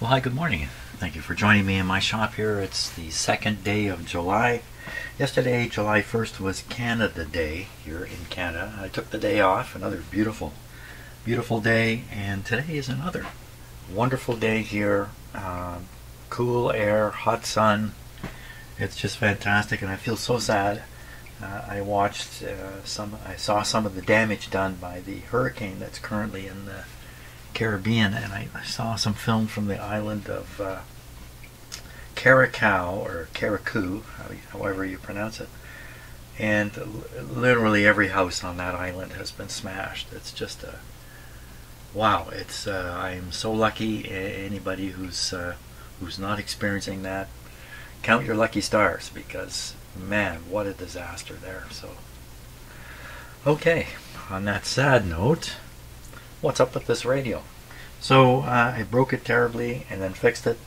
Well, hi, good morning. Thank you for joining me in my shop here. It's the second day of July. Yesterday, July 1st, was Canada Day here in Canada. I took the day off, another beautiful, beautiful day, and today is another wonderful day here. Cool air, hot sun. It's just fantastic, and I feel so sad. I watched I saw some of the damage done by the hurricane that's currently in the Caribbean, and I saw some film from the island of Caracau, or Caracou, however you pronounce it, and literally every house on that island has been smashed. It's just a wow. It's I am so lucky. Anybody who's not experiencing that, count your lucky stars, because man, what a disaster there. So okay, on that sad note, what's up with this radio? So I broke it terribly and then fixed it,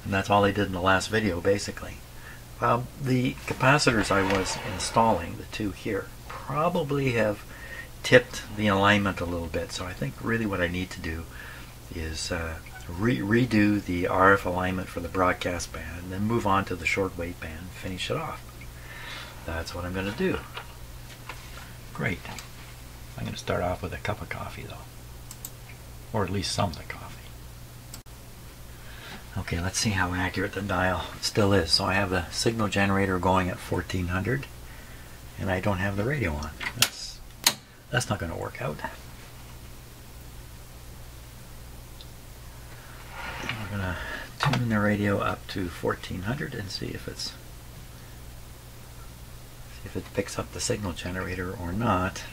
and that's all I did in the last video basically. The capacitors I was installing, the two here, probably have tipped the alignment a little bit, so I think really what I need to do is redo the RF alignment for the broadcast band, and then move on to the shortwave band and finish it off. That's what I'm going to do. Great. I'm going to start off with a cup of coffee though. Or at least some of the coffee. Okay, let's see how accurate the dial still is. So I have the signal generator going at 1400, and I don't have the radio on. That's not going to work out. We're going to tune the radio up to 1400 and see if it picks up the signal generator or not.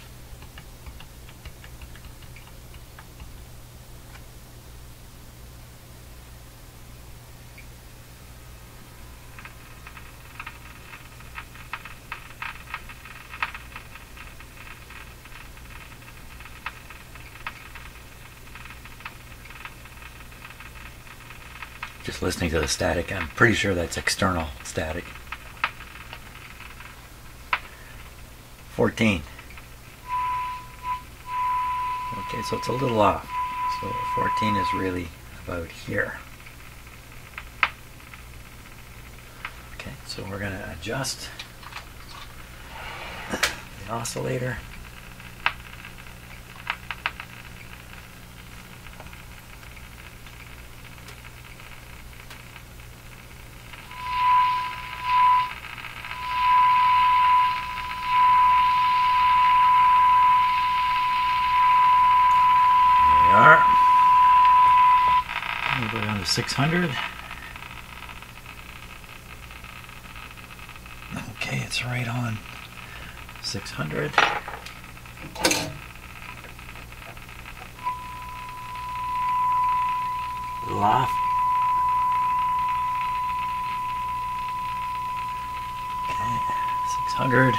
Just listening to the static, I'm pretty sure that's external static. 14. Okay, so it's a little off. So 14 is really about here. Okay, so we're going to adjust the oscillator. We'll go down to 600. Okay, it's right on 600. Little off. Okay, 600.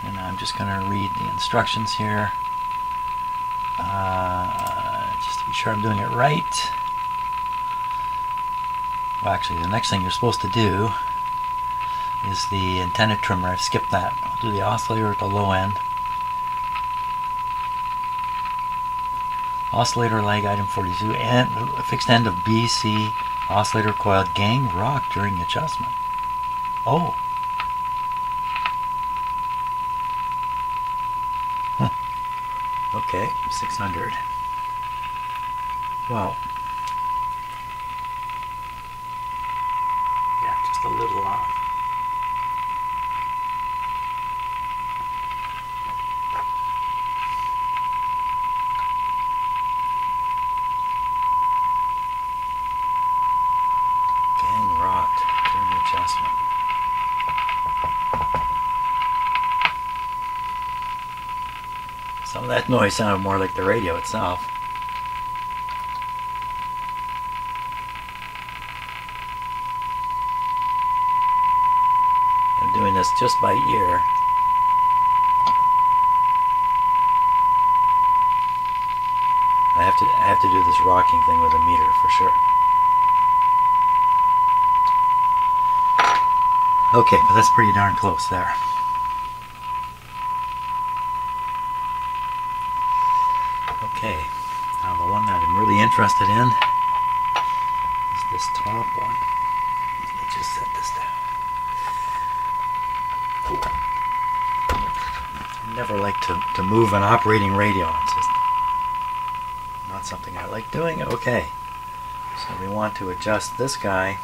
And I'm just going to read the instructions here. Just to be sure I'm doing it right. Well, actually, the next thing you're supposed to do is the antenna trimmer. I've skipped that. I'll do the oscillator at the low end. Oscillator lag item 42, and fixed end of BC oscillator coil gang rock during adjustment. Oh. Huh. Okay, 600. Wow. A little off. Gang rocked during the adjustment. Some of that noise sounded more like the radio itself. Doing this just by ear. I have to do this rocking thing with a meter for sure. Okay, but that's pretty darn close there. Okay, now the one that I'm really interested in this top one. Let me just set this down. I never like to move an operating radio. It's just not something I like doing. Okay, so we want to adjust this guy,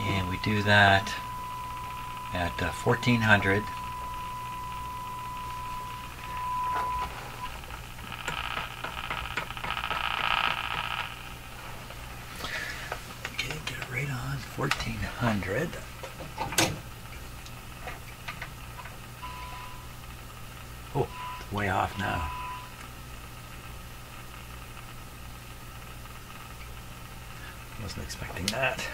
and we do that at 1400. Okay, get it right on 1400. Oh, it's way off now. Wasn't expecting that.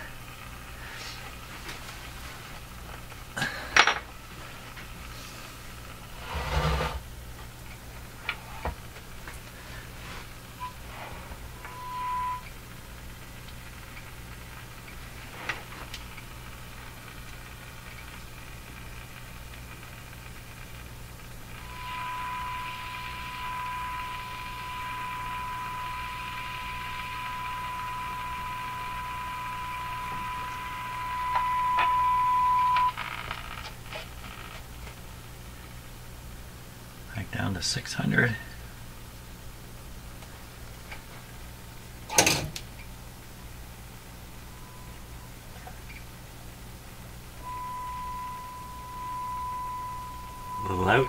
Back down to 600. A little out.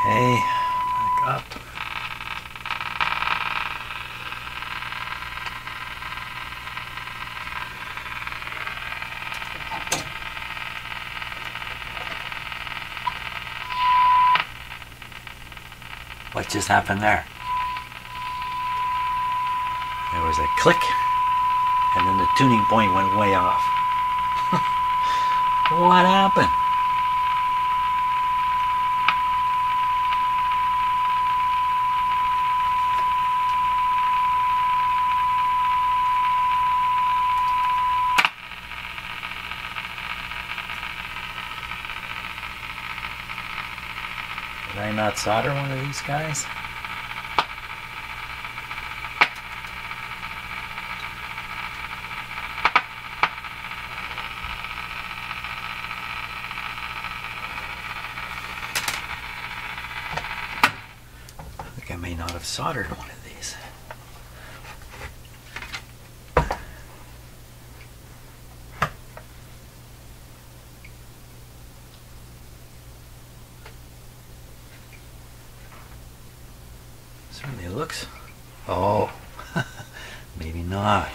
Okay, back up. What just happened there? There was a click, and then the tuning point went way off. What happened? Did I not solder one of these guys? I think I may not have soldered one of these. Certainly looks. Oh, maybe not.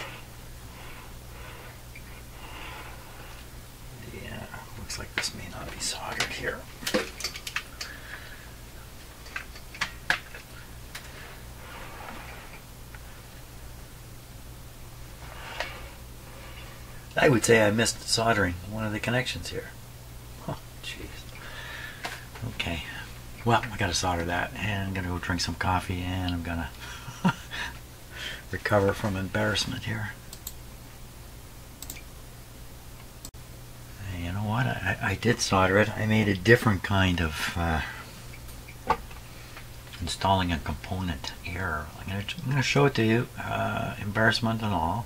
Yeah, looks like this may not be soldered here. I would say I missed soldering one of the connections here. Oh, jeez. Okay. Well, I gotta solder that, and I'm gonna go drink some coffee, and I'm gonna recover from embarrassment here. You know what? I did solder it. I made a different kind of installing a component here. I'm gonna show it to you, embarrassment and all.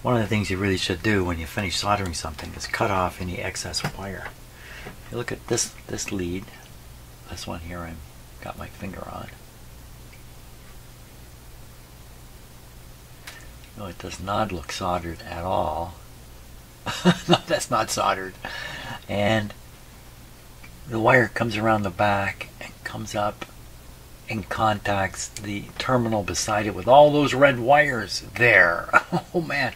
One of the things you really should do when you finish soldering something is cut off any excess wire. You look at this lead, this one here I've got my finger on. No, it does not look soldered at all. No, that's not soldered. And the wire comes around the back and comes up and contacts the terminal beside it with all those red wires there. Oh man,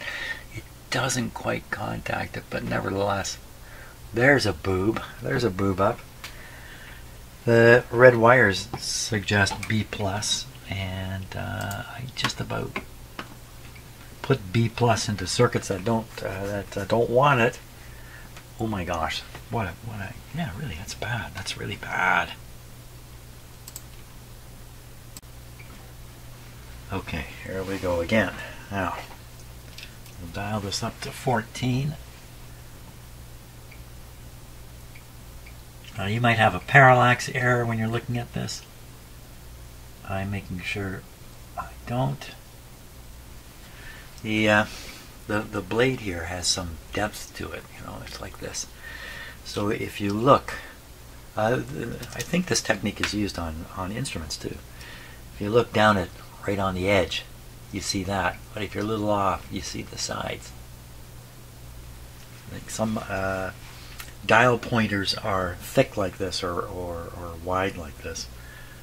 it doesn't quite contact it, but nevertheless, there's a boob. There's a boob up. The red wires suggest B+, and I just about put B+ into circuits that don't want it. Oh my gosh, yeah, really, that's bad. That's really bad. Okay, here we go again. Now, we'll dial this up to 14. Now you might have a parallax error when you're looking at this. I'm making sure I don't. The blade here has some depth to it, you know, it's like this. So if you look, I think this technique is used on instruments too. If you look down it right on the edge, you see that. But if you're a little off, you see the sides. Like some dial pointers are thick like this or wide like this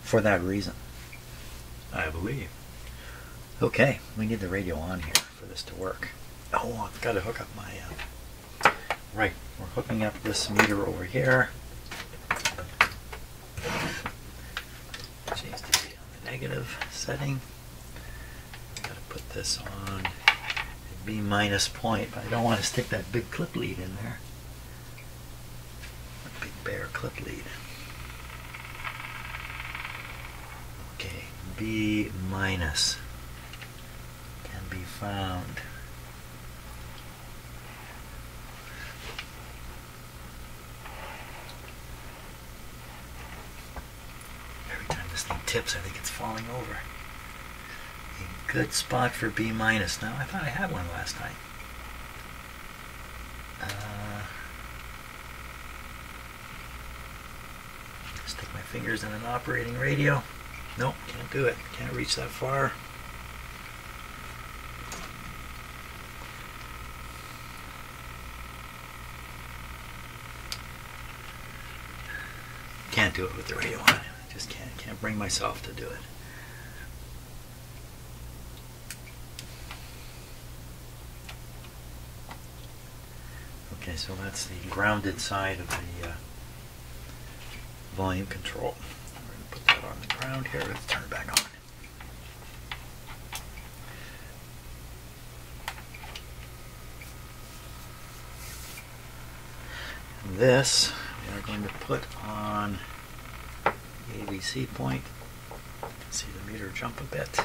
for that reason, I believe. Okay, we need the radio on here for this to work. Oh, I've got to hook up my... right, we're hooking up this meter over here. Change to be on the negative setting. I've got to put this on a B- point, but I don't want to stick that big clip lead in there. A big bare clip lead. Okay, B- can be found. Every time this thing tips, I think it's falling over. A good spot for B-. Now, I thought I had one last time. Stick my fingers in an operating radio. Nope, can't do it. Can't reach that far. Can't do it with the radio on. I just can't bring myself to do it. Okay, so that's the grounded side of the volume control. We're going to put that on the ground here. Let's turn it back on. This we are going to put on the ABC point. See the meter jump a bit.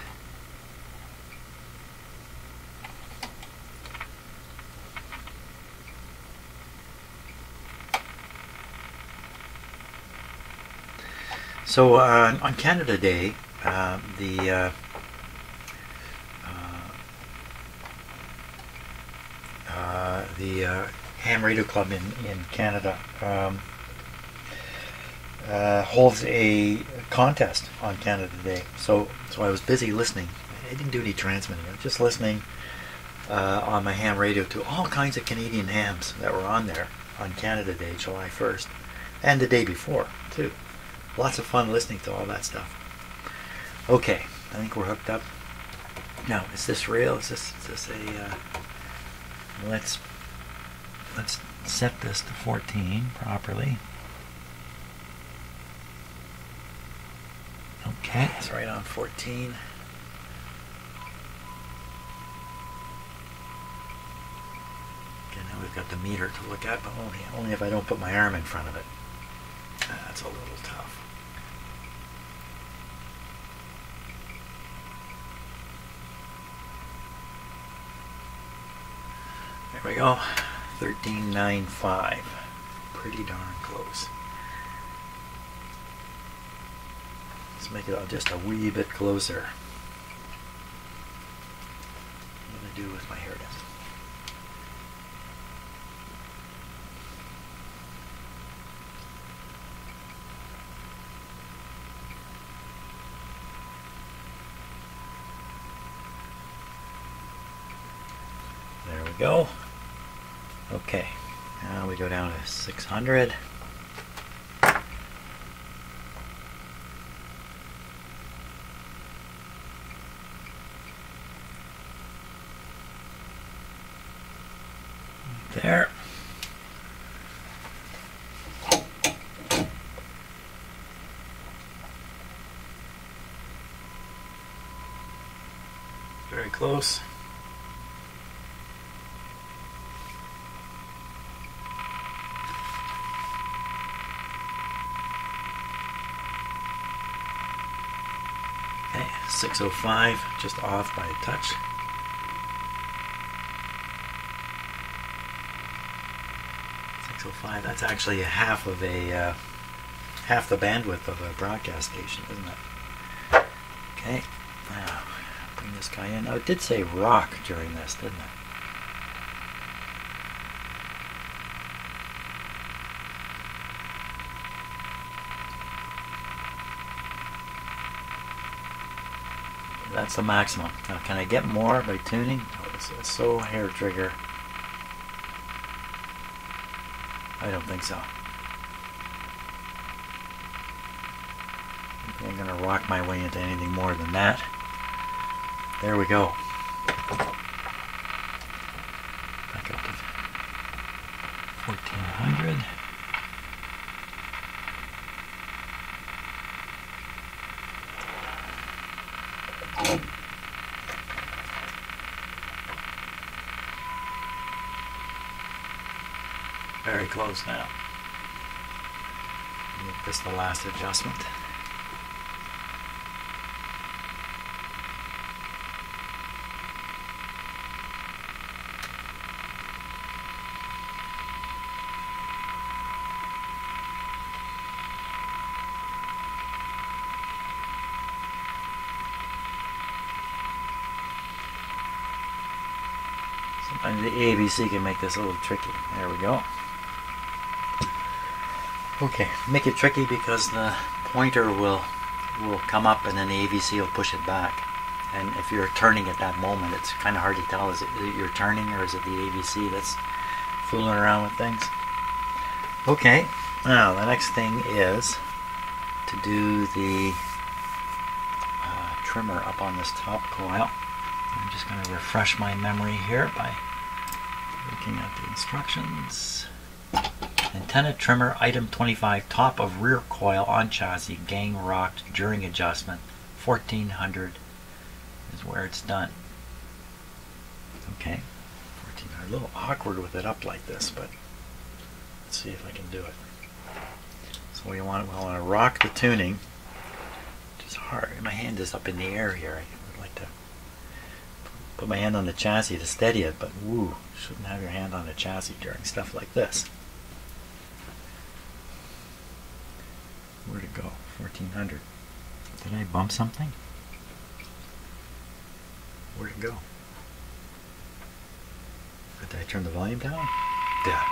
So on Canada Day, the Ham Radio Club in Canada holds a contest on Canada Day. So I was busy listening. I didn't do any transmitting. I was just listening on my ham radio to all kinds of Canadian hams that were on there on Canada Day, July 1st, and the day before too. Lots of fun listening to all that stuff. Okay, I think we're hooked up. Now, is this real? Is this a... let's set this to 14 properly. Okay, it's right on 14. Okay, now we've got the meter to look at, but only if I don't put my arm in front of it. That's a little tough. There we go. 13.95. Pretty darn close. Let's make it just a wee bit closer. What do I do with my hair? There we go. Okay, now we go down to 600. There. Very close. 605, just off by a touch. 605. That's actually half the bandwidth of a broadcast station, isn't it? Okay. Now bring this guy in. Oh, it did say rock during this, didn't it? That's the maximum. Now, can I get more by tuning? Oh, this is so hair trigger. I don't think so. I ain't gonna rock my way into anything more than that. There we go. Back up to 1400. Very close now. Make this the last adjustment. Sometimes the AVC can make this a little tricky. There we go. Okay, make it tricky because the pointer will come up and then the AVC will push it back. And if you're turning at that moment, it's kind of hard to tell. Is it you're turning or is it the AVC that's fooling around with things? Okay, now the next thing is to do the trimmer up on this top coil. I'm just going to refresh my memory here by looking at the instructions. Antenna trimmer item 25, top of rear coil on chassis, gang rocked during adjustment. 1400 is where it's done. Okay, 1400. A little awkward with it up like this, but let's see if I can do it. So we want to rock the tuning, which is hard. My hand is up in the air here. I would like to put my hand on the chassis to steady it, but woo, shouldn't have your hand on the chassis during stuff like this. Where'd it go? 1400. Did I bump something? Where'd it go? Did I turn the volume down? Yeah.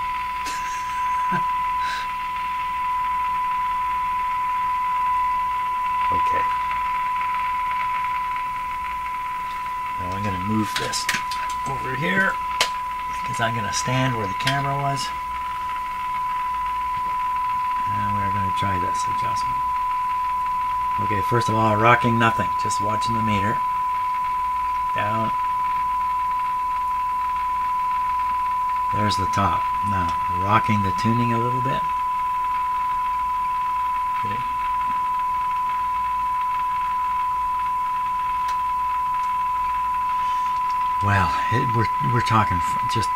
Okay. Now I'm going to move this over here because I'm going to stand where the camera was. And we're going to try this adjustment. Okay, first of all, rocking nothing, just watching the meter. Down. There's the top. Now, rocking the tuning a little bit. Okay. Well, we're talking just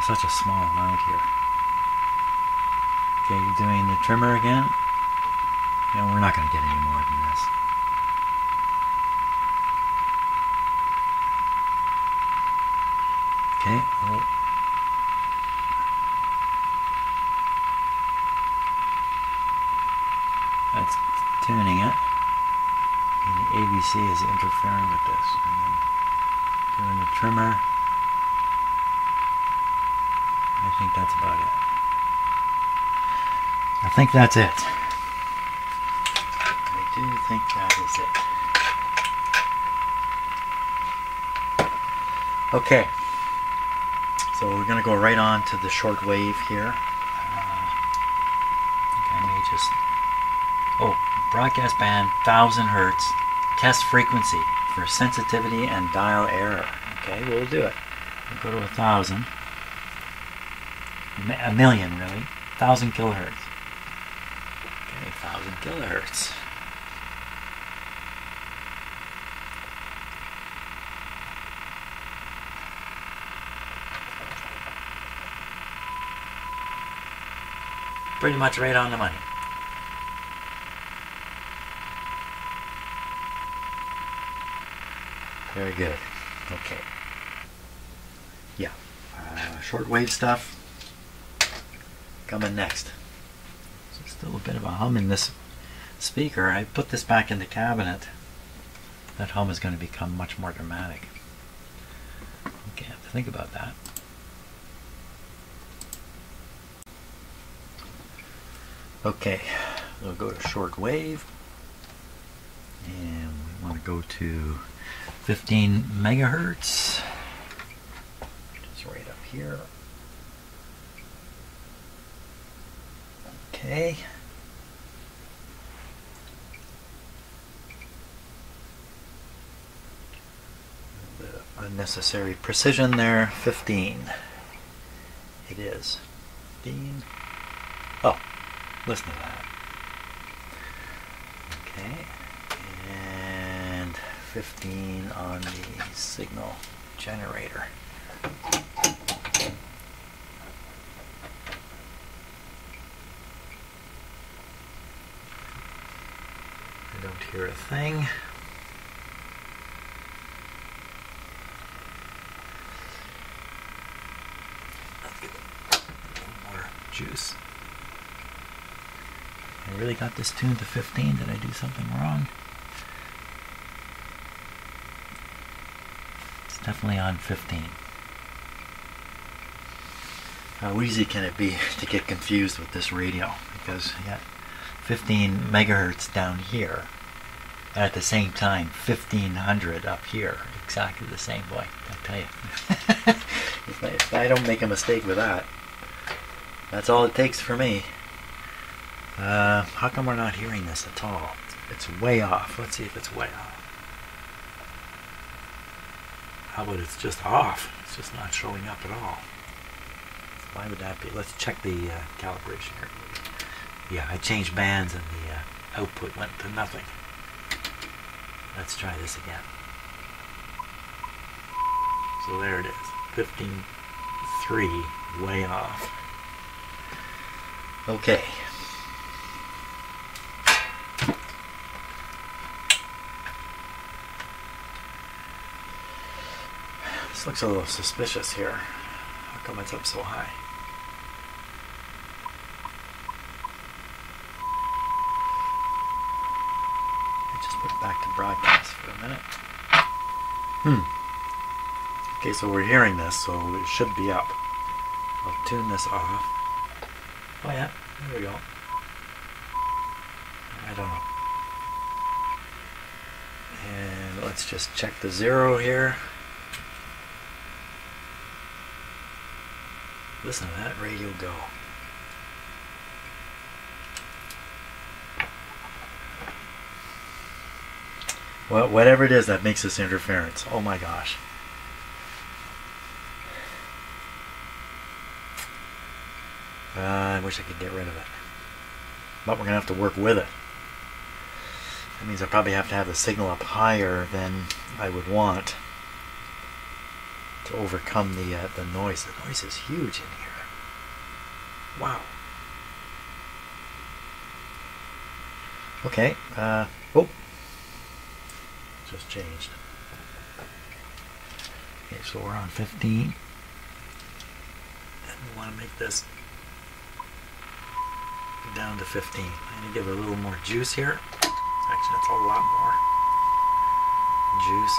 such a small amount here. Okay, doing the trimmer again. We're not going to get any more than this. Okay. Oh. That's tuning it. And the AVC is interfering with this. And then doing the trimmer. I think that's about it. I think that's it. I do think that is it. Okay. So we're going to go right on to the short wave here. I think I may just... Oh, broadcast band, 1000 hertz. Test frequency for sensitivity and dial error. Okay, we'll do it. We'll go to 1000. A million, really. 1000 kilohertz. Okay, 1000 kilohertz. Pretty much right on the money. Very good. Okay. Yeah. Shortwave stuff coming next. So still a bit of a hum in this speaker. I put this back in the cabinet. That hum is going to become much more dramatic. Okay, I have to think about that. Okay, we'll go to shortwave. And we want to go to 15 megahertz. Just right up here. Okay. The unnecessary precision there. 15. It is. 15. Oh, listen to that. Okay. And 15 on the signal generator. I don't hear a thing. Let's give it a little more juice. I really got this tuned to 15. Did I do something wrong? It's definitely on 15. How easy can it be to get confused with this radio? Because you got 15 megahertz down here, and at the same time 1500 up here, exactly the same. Boy, I tell you, if I don't make a mistake with that, that's all it takes for me. How come we're not hearing this at all? It's way off. Let's see if it's way off. How about it's just off? It's just not showing up at all. Why would that be? Let's check the calibration here. Yeah, I changed bands and the output went to nothing. Let's try this again. So there it is. 15.3, way off. Okay. This looks a little suspicious here. How come it's up so high? Put it back to broadcast for a minute. Okay, so we're hearing this, so it should be up. I'll tune this off. Oh yeah, there we go. I don't know. And let's just check the 0 here. Listen to that radio go. Well, whatever it is that makes this interference. Oh my gosh. I wish I could get rid of it. But we're going to have to work with it. That means I probably have to have the signal up higher than I would want to overcome the noise. The noise is huge in here. Wow. Okay. Oh. Just changed. Okay, so we're on 15. And we want to make this down to 15. I'm going to give it a little more juice here. Actually, that's a lot more juice.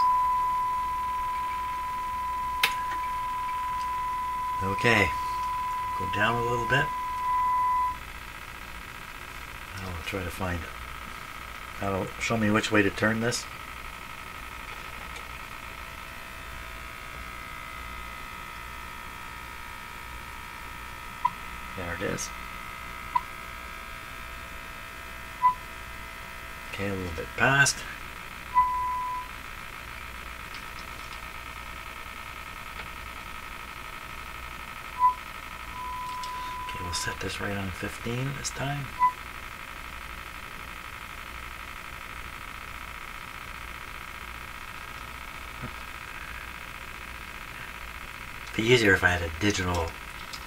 Okay. Go down a little bit. I'll try to find it. That'll show me which way to turn this. There it is. Okay, a little bit past. Okay, we'll set this right on 15 this time. It'd be easier if I had a digital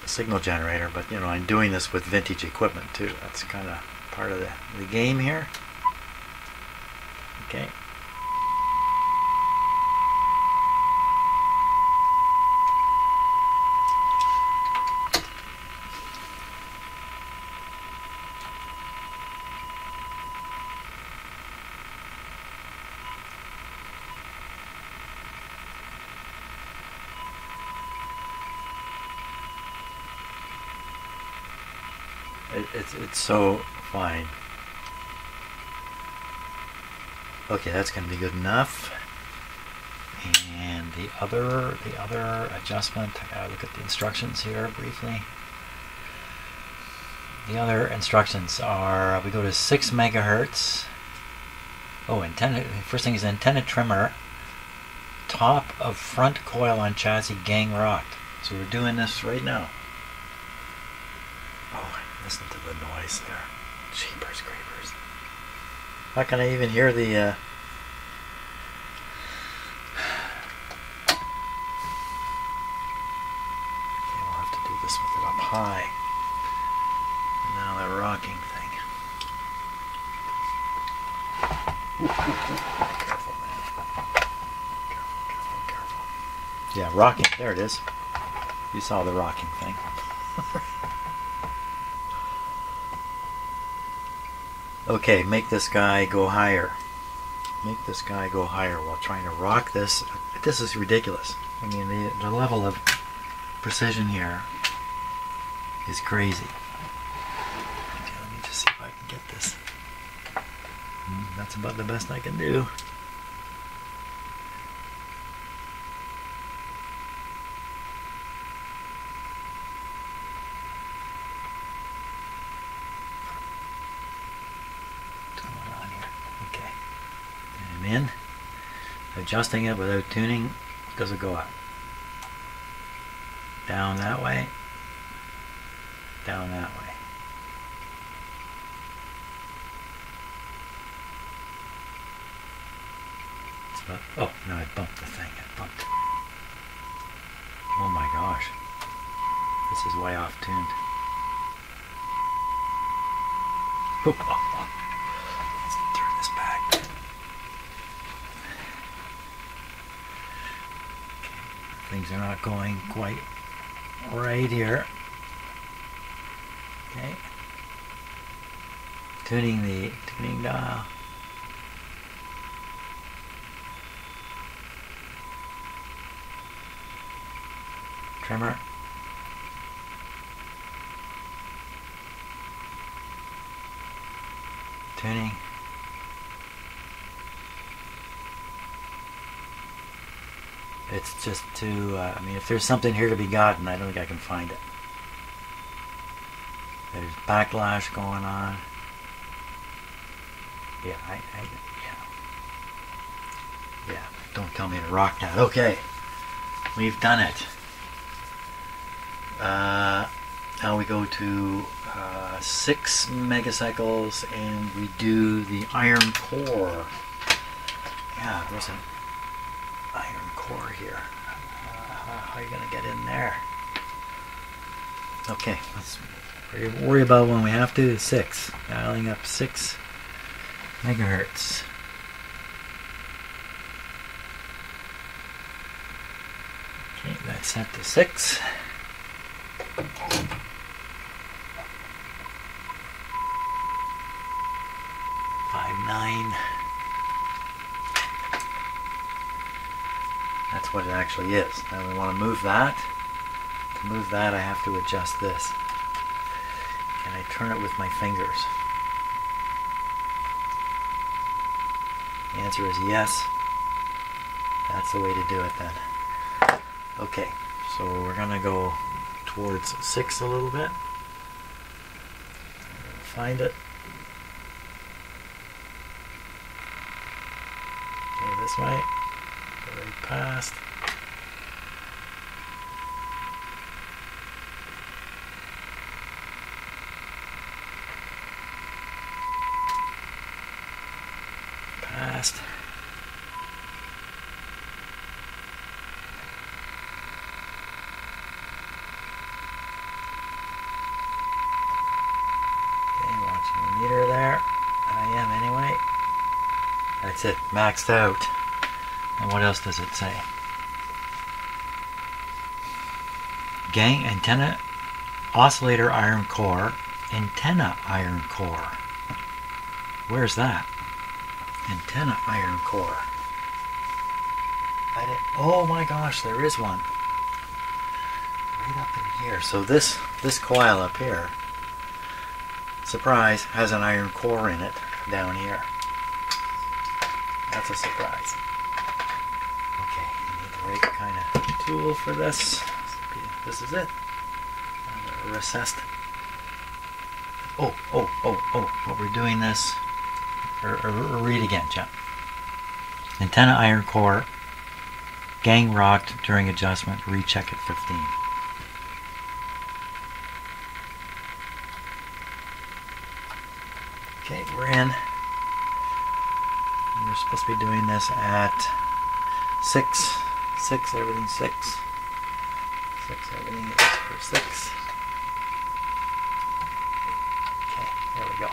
signal generator, but you know, I'm doing this with vintage equipment too. That's kind of part of the game here. Okay. It's so fine. Okay, that's going to be good enough. And the other adjustment, I gotta look at the instructions here briefly. The other instructions are, we go to 6 megahertz. Oh, antenna. First thing is antenna trimmer. Top of front coil on chassis gang rocked. So we're doing this right now. Oh, listen to the noise there. Jeepers creepers. How can I even hear the this with it up high. Now that rocking thing. Careful, man. Careful. Yeah, rocking. There it is. You saw the rocking thing. Okay, make this guy go higher. Make this guy go higher while trying to rock this. This is ridiculous. I mean, the level of precision here is crazy. Okay, let me just see if I can get this. That's about the best I can do. What's going on here? Okay. I'm in. Adjusting it without tuning. Does it go up? Down that way. Down that way. It's about, oh, no, I bumped the thing. I bumped. Oh my gosh. This is way off tuned. Let's turn this back. Okay. Things are not going quite right here. Okay. Tuning the tuning dial. Trimmer. Tuning. It's just too, I mean, if there's something here to be gotten, I don't think I can find it. There's backlash going on. Yeah, yeah. Don't tell me to rock that. Okay, we've done it. Now we go to 6 megacycles and we do the iron core. Yeah, there's an iron core here. How are you gonna get in there? Okay, let's worry about when we have to. 6, dialing up 6 megahertz. Okay, that's set to 6. 5.9. That's what it actually is. Now we want to move that. To move that, I have to adjust this. Can I turn it with my fingers? The answer is yes. That's the way to do it then. Okay, so we're going to go towards 6 a little bit. Find it. Okay, this way. Go right past. Past. Okay, watching the meter there. I am anyway. That's it, maxed out. And what else does it say? Gang antenna, oscillator iron core, antenna iron core. Where's that? Antenna iron core. Oh my gosh, there is one. Right up in here. So this coil up here surprise, has an iron core in it down here. That's a surprise. Okay, you need the right kind of tool for this. This is it. Recessed. Oh, what we're doing this, or read again, John. Antenna iron core, gang rocked during adjustment, recheck at 15. Okay, we're in. You're supposed to be doing this at 6, everything 6. 6, everything is for 6. Okay, there we go.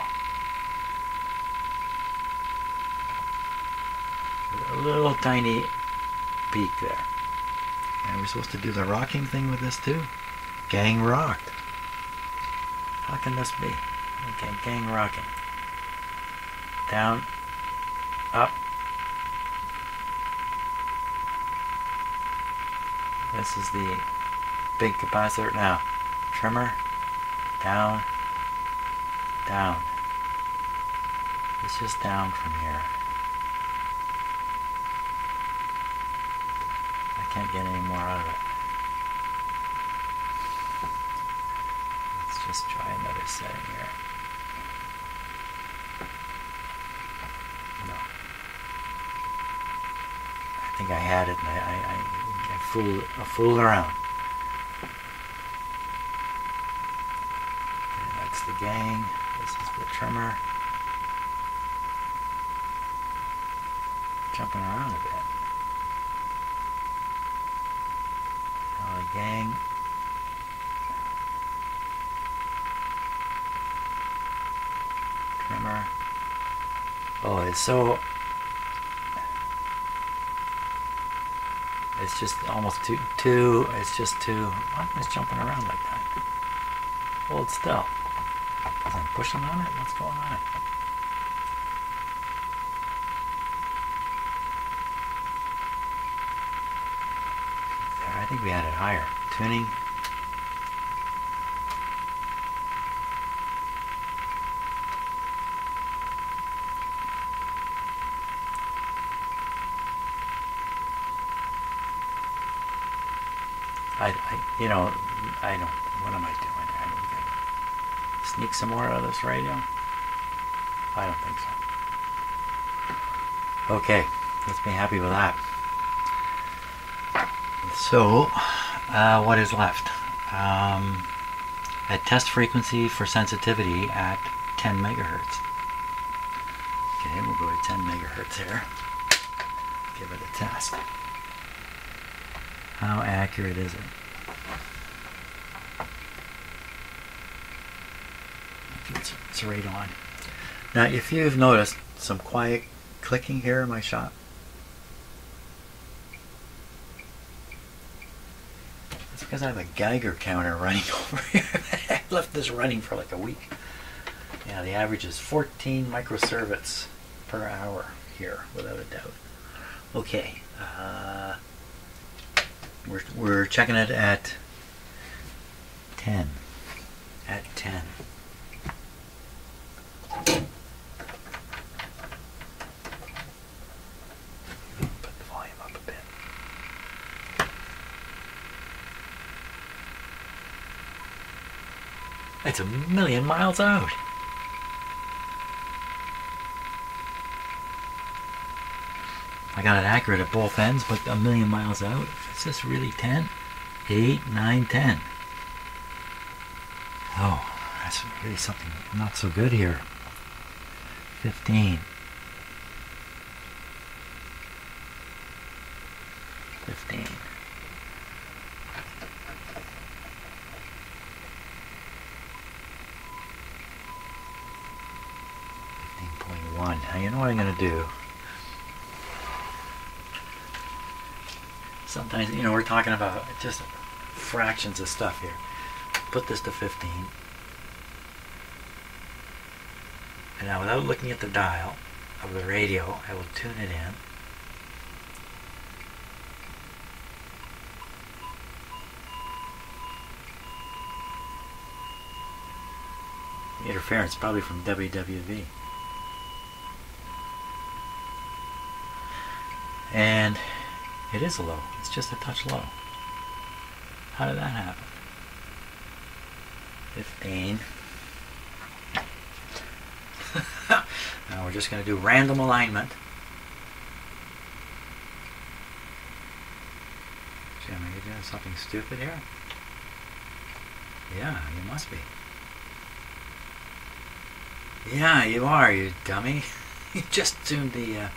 A little tiny peak there. And we're supposed to do the rocking thing with this too. Gang rocked. How can this be? Okay, gang rocking. Down, up. This is the big capacitor. Now, trimmer, down, down. It's just down from here. I can't get any more out of it. Let's just try another setting here. No. I think I had it and I fooled around. Okay, that's the gang. This is the trimmer. Jumping around a bit. Now the gang. Trimmer. Oh, it's so... It's just almost too... It's just too... Why am I jumping around like that? Hold still. Because I'm pushing on it? What's going on? There, I think we had it higher. Tuning. You know, I don't, what am I doing? I don't think. Sneak some more out of this radio? I don't think so. Okay, let's be happy with that. So, what is left? At test frequency for sensitivity at 10 megahertz. Okay, we'll go to 10 megahertz here. Give it a test. How accurate is it? It's right on. Now, if you've noticed some quiet clicking here in my shot, it's because I have a Geiger counter running over here. I left this running for like a week. Yeah, the average is 14 microsieverts per hour here, without a doubt. Okay, we're checking it at 10. At 10. Put the volume up a bit. It's a million miles out. I got it accurate at both ends, but a million miles out. Is this really 10? 8, 9, 10. Oh, that's really something not so good here. 15. 15. 15.1. Now you know what I'm going to do. Sometimes, you know, we're talking about just fractions of stuff here. Put this to 15. And now without looking at the dial of the radio, I will tune it in. interference, probably from WWV. And it is low. It's just a touch low. How did that happen? 15. Now we're just going to do random alignment. Jim, are you doing something stupid here? Yeah, you must be. Yeah, you are, you dummy. You just tuned the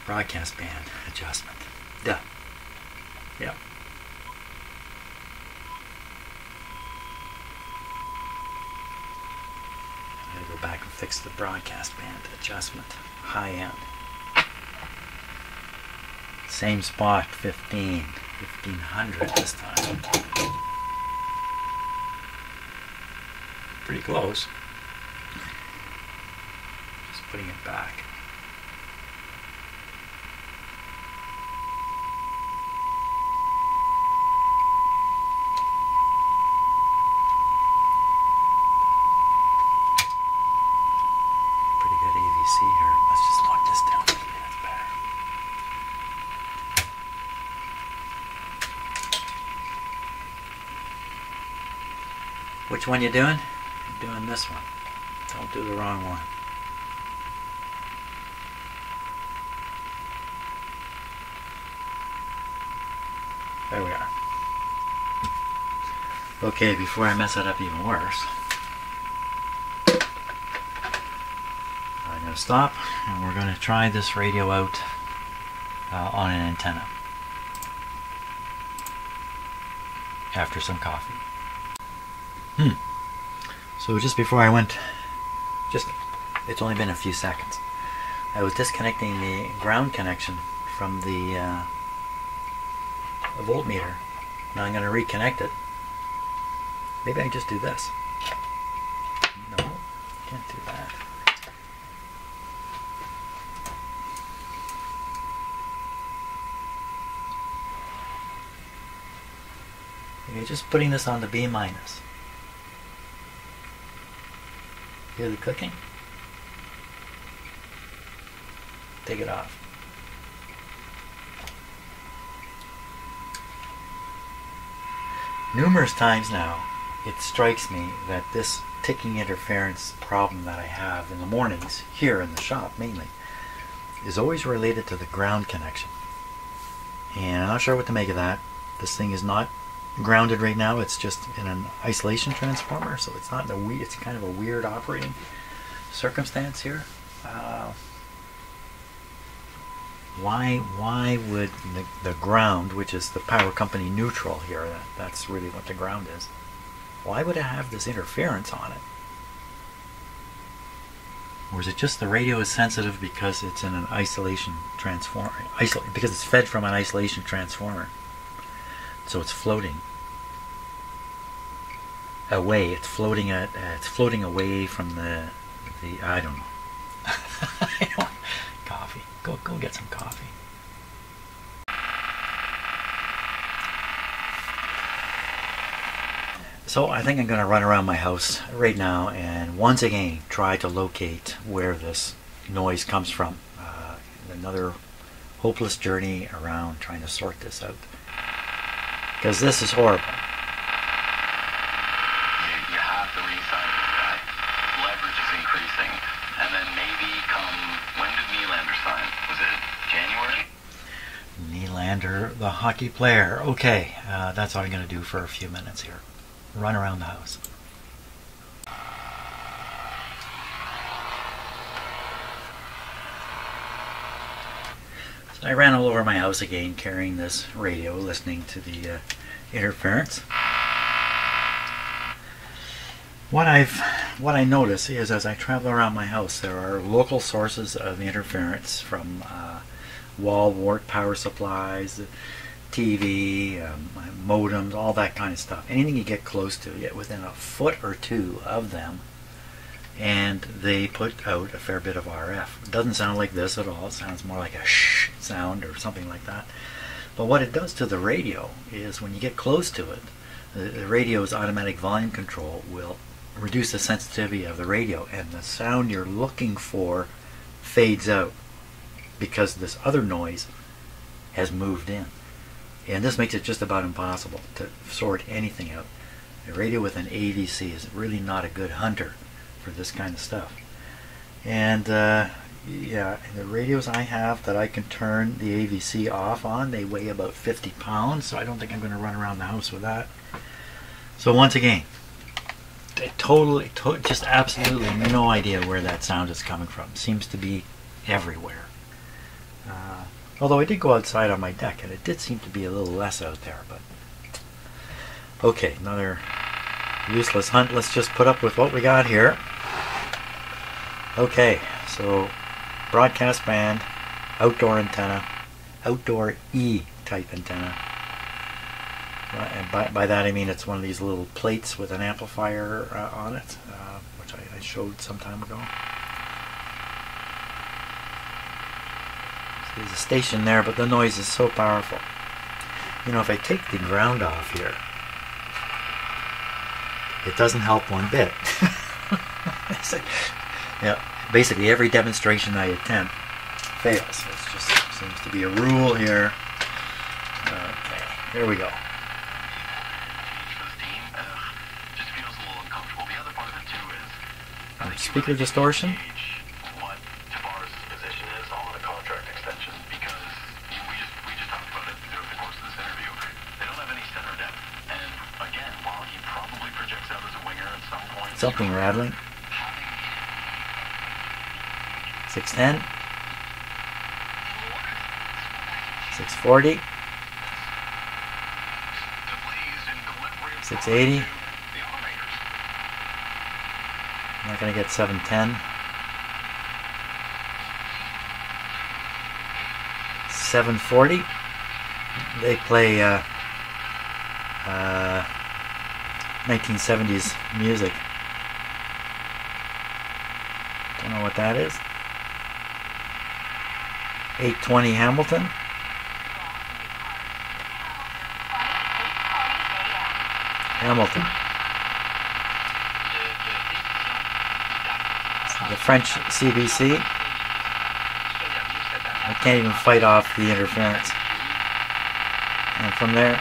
broadcast band adjustment. Duh. Yep. I gotta go back and fix the broadcast band adjustment. High end. Same spot, 15. 1500 this time. Pretty close. Just putting it back. Pretty good AVC here. Let's just lock this down. Maybe that's better. Which one you doing? You're doing this one. Don't do the wrong one. There we are. Okay, before I mess it up even worse, I'm going to stop and we're going to try this radio out on an antenna after some coffee. So just before I went, it's only been a few seconds. I was disconnecting the ground connection from the voltmeter. Now I'm going to reconnect it. Maybe I can just do this. No, can't do that. Okay, just putting this on the B minus. Hear the clicking? Take it off. Numerous times now, it strikes me that this ticking interference problem that I have in the mornings, here in the shop mainly, is always related to the ground connection. And I'm not sure what to make of that. This thing is not grounded right now. It's just in an isolation transformer, so it's not in a it's kind of a weird operating circumstance here. Why would the ground, which is the power company neutral here, that's really what the ground is, why would it have this interference on it? Or is it just the radio is sensitive because it's in an isolation transformer, because it's fed from an isolation transformer, so it's floating away. It's floating away from the I don't know. Coffee. Go get some coffee. So I think I'm going to run around my house right now and once again try to locate where this noise comes from. Another hopeless journey around trying to sort this out, because this is horrible. You have to resize that. Leverage is increasing, and then maybe when did Nylander sign? Was it January? Nylander, the hockey player. Okay, that's what I'm going to do for a few minutes here. Run around the house. So I ran all over my house again carrying this radio, listening to the interference. What I notice is as I travel around my house, there are local sources of interference from wall wart power supplies, TV, modems, all that kind of stuff. Anything you get close to, you get within a foot or two of them, and they put out a fair bit of RF. It doesn't sound like this at all. It sounds more like a shh sound or something like that. But what it does to the radio is when you get close to it, the radio's automatic volume control will reduce the sensitivity of the radio, and the sound you're looking for fades out because this other noise has moved in. And this makes it just about impossible to sort anything out. A radio with an AVC is really not a good hunter for this kind of stuff. And yeah, the radios I have that I can turn the AVC off on, they weigh about 50 pounds, so I don't think I'm going to run around the house with that. So once again, just absolutely no idea where that sound is coming from. Seems to be everywhere. Although I did go outside on my deck, and it did seem to be a little less out there. But okay, another useless hunt. Let's just put up with what we got here. Okay, so broadcast band, outdoor antenna, outdoor E-type antenna. And by that I mean it's one of these little plates with an amplifier on it, which I showed some time ago. So there's a station there, but the noise is so powerful. You know, if I take the ground off here, it doesn't help one bit. Yeah, basically every demonstration I attempt fails. It just seems to be a rule here. Okay, here we go. Speaker distortion. What Tavar's position is on the contract extension, because we just talked about it during the course of this interview. They don't have any center depth, and again, while he probably projects out as a winger at some point. Something rattling. 610. 640. 680. I'm not going to get 710. 740. They play 1970s music. Don't know what that is. 820 Hamilton. Hamilton. The French CBC. I can't even fight off the interference. And from there,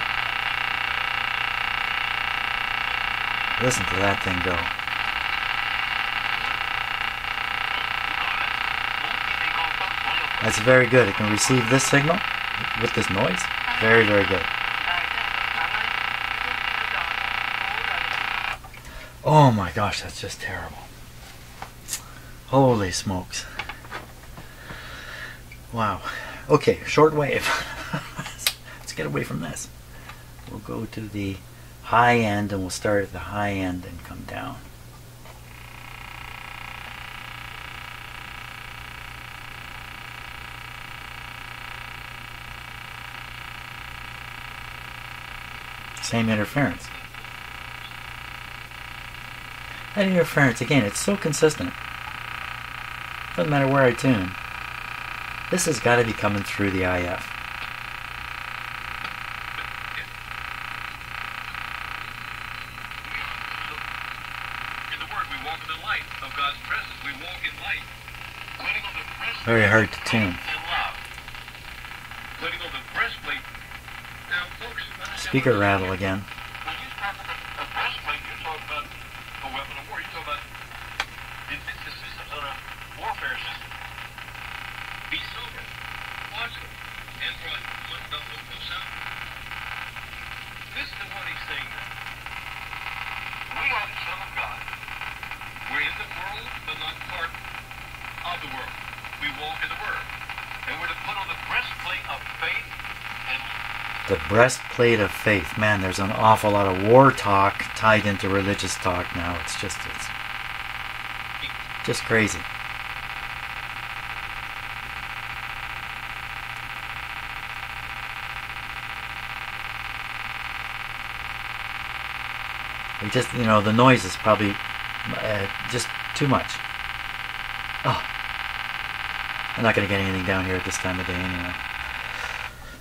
listen to that thing go. That's very good. It can receive this signal with this noise. Very, very good. Oh my gosh, that's just terrible. Holy smokes. Wow. Okay, shortwave. Let's get away from this. We'll go to the high end, and we'll start at the high end and come down. Same interference. That interference, again, it's so consistent. Doesn't matter where I tune. This has got to be coming through the IF. In the word, we walk in the light of God's presence. We walk in light. Putting on the breastplate. Very hard to tune. Putting on the breastplate. Now, folks, Speaker rattle again. when you talk about a breastplate, you're talking about a weapon of war. You're talking about defensive systems on a warfare system. Be sober. Watch it. And run. No sound. Listen to what he's saying now. We are the Son of God. We're in the world, but not part of the world. We walk in the Word. And we're to put on the breastplate of faith and The breastplate of faith. Man, there's an awful lot of war talk tied into religious talk now. It's just crazy. We just, you know, the noise is probably just too much. Oh, I'm not going to get anything down here at this time of day anyway.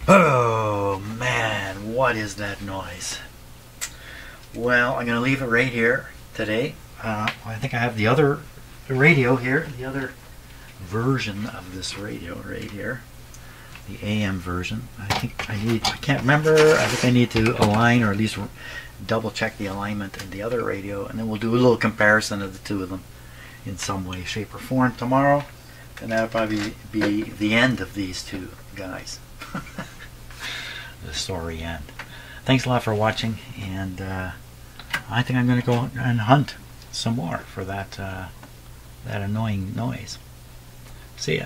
Oh man, what is that noise? Well, I'm going to leave it right here today. I think I have the other radio here, the other version of this radio right here, the AM version. I can't remember, I think I need to align, or at least double check the alignment in the other radio, and then we'll do a little comparison of the two of them in some way, shape, or form tomorrow, and that'll probably be the end of these two guys. The story end. Thanks a lot for watching, and I think I'm going to go and hunt some more for that annoying noise. See ya.